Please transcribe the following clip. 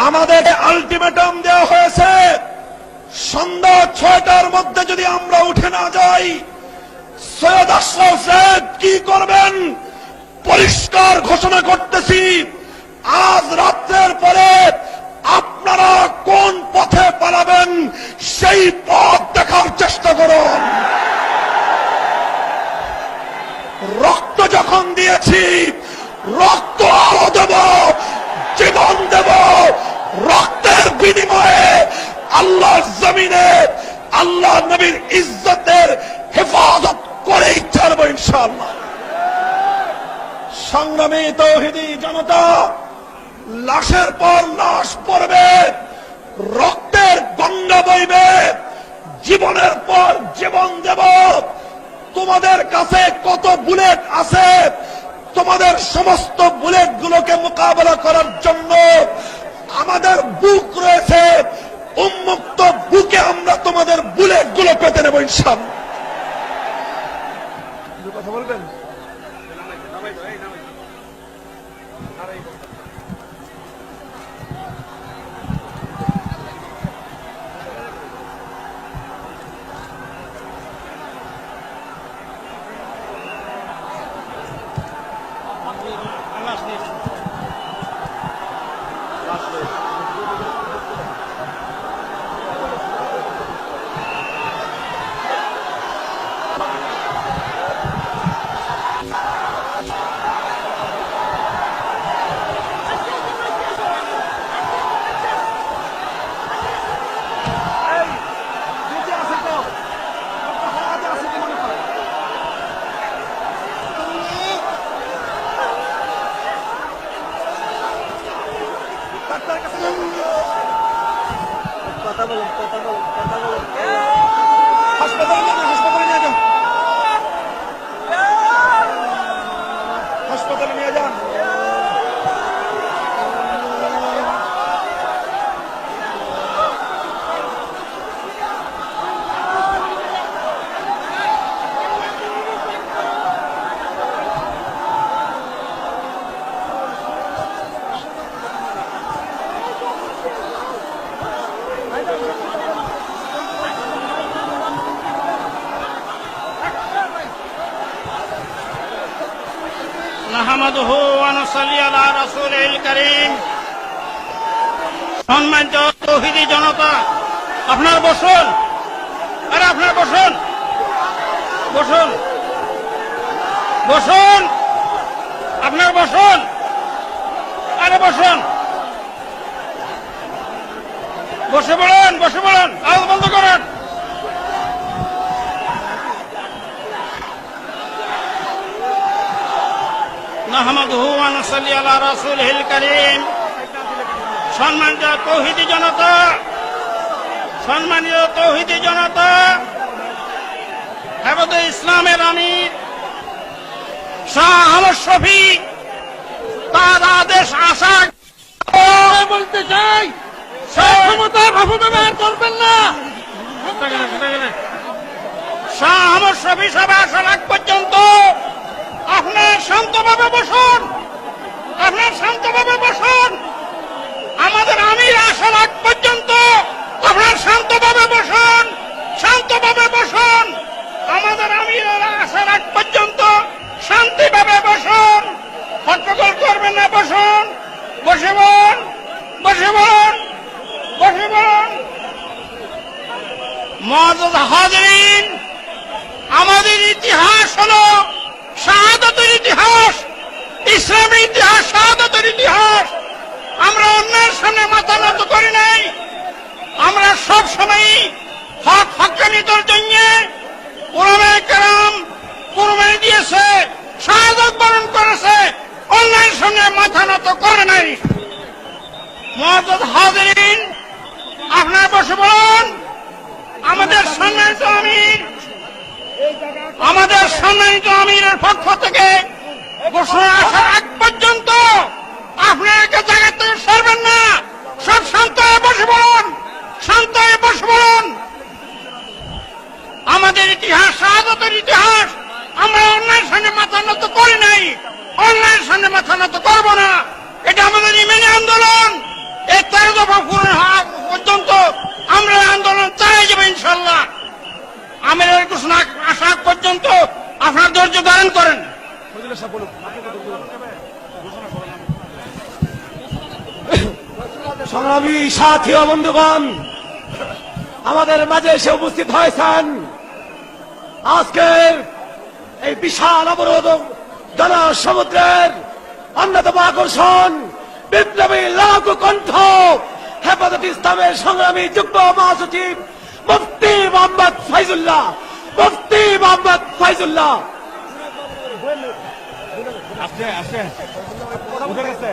আমাদের আলটিমেটাম দেওয়া হয়েছে, সন্ধ্যা 6টার মধ্যে যদি আমরা উঠে না যাই সৈয়দ আশরাফ সাহেব কি করবেন পরিষ্কার ঘোষণা করতেছি। আজ রাত্রের পরে আপনারা কোন পথে পালাবেন সেই পথ দেখার চেষ্টা করুন। রক্ত যখন দিয়েছি রক্ত আরো দেব, জীবন দেব। রক্তের বিনিময়ে আল্লাহর জমিনে আল্লাহ নবীর ইজ্জতের হেফাজত করেই ছাড়ব ইনশাআল্লাহ। সংগ্রামী তাওহীদি জনতা, লাশের পর লাশ পড়বে, রক্তের গঙ্গা বইবে, জীবনের পর জীবন দেব। তোমাদের কাছে কত বুলেট আছে, তোমাদের সমস্ত বুলেট গুলোকে মোকাবেলা করার জন্য আমাদের বুক রয়েছে। উন্মুক্ত বুকে আমরা তোমাদের বুলেট গুলো পেতে নেব ইনশাআল্লাহ। কথা বলবেন? হাসপাতালে নিয়ে যান। নাহমাদুহু ওয়া নুসাল্লি আলা রাসূলিল কারীম। সম্মানিত তাওহীদি জনতা, আপনারা বসুন। আরে আপনারা বসুন, বসুন, বসুন, আপনারা বসুন। আরে বসুন, বসে পড়ুন, বসে পড়ুন, আওয়াজ বন্ধ করেন। নাহমাদুহু ওয়া নুসাল্লি আলা রাসূলিল কারীম। সম্মানিত তাওহীদি জনতা, সম্মানিত তাওহীদি জনতা, হেফাজতে ইসলামের আমির শাহ আহমদ শফী তার আদেশ আশা বলতে চাই, ক্ষমতার অপব্যবহার করবেন না। শাহ আহমদ শফী সভা আসার আগ পর্যন্ত আপনার শান্তভাবে বসুন, আপনার শান্তভাবে বসুন। আমাদের আমির আসার আগ পর্যন্ত আপনার শান্তভাবে বসুন, শান্তভাবে বসুন। আমাদের আমির আসার আগ পর্যন্ত শান্তিভাবে বসুন, হট্টগোল করবেন না। বসুন, বসে বলুন, বসে বলুন, বসে বলুন। মুআজ্জাজ হাজিরিন, আমাদের ইতিহাস হলো শাহাদাতের ইতিহাস, ইসলামী ইতিহাস, শাহাদাতের ইতিহাস। আমরা অন্যের সামনে মাথা নত করি নাই। আমরা সব সময় হক হক্কানিতার জন্য উলামায়ে কেরাম কুরবানি দিয়েছে, শাহাদাত বরণ করেছে, অন্যের সামনে মাথা নত করে নাই। মুআজ্জাজ হাজিরিন, আপনারা বসে বলুন। আমাদের সম্মানিত আমির, আমাদের সম্মানিত আমিরের পক্ষ থেকে ঘোষণা আসার আগ পর্যন্ত আপনাকে জায়গা থেকে সরবেন না। সব শান্ত হয়ে বসে বলুন, শান্ত হয়ে বসে বলুন। আমাদের ইতিহাস শাহাদাতের ইতিহাস। আমরা অন্যের সামনে মাথা নত করি নাই, অন্যের সামনে মাথা নত করবো না। এটা আমাদের ইমানি আন্দোলন। এই 13 দফা পূরণ হওয়া পর্যন্ত আমরা এই আন্দোলন চালিয়ে যাবো ইনশাল্লাহ। আমিরের ঘোষণা আসা পর্যন্ত আপনার ধৈর্য ধারণ করেন। সংগ্রামী সাথী ও বন্ধুগণ, আমাদের মাঝে এসে উপস্থিত হয়েছেন আজকের এই বিশাল অবরোধ জনসমুদ্রের অন্যতম আকর্ষণ বিপ্লবী লাখো কণ্ঠ হেফাজত ইসলামের সংগ্রামী যুগ্ম মহাসচিব মুফতি মোহাম্মদ ফাইজুল্লাহ। মুফতি মোহাম্মদ ফাইজুল্লাহ আস্তে আস্তে উঠে গেছে।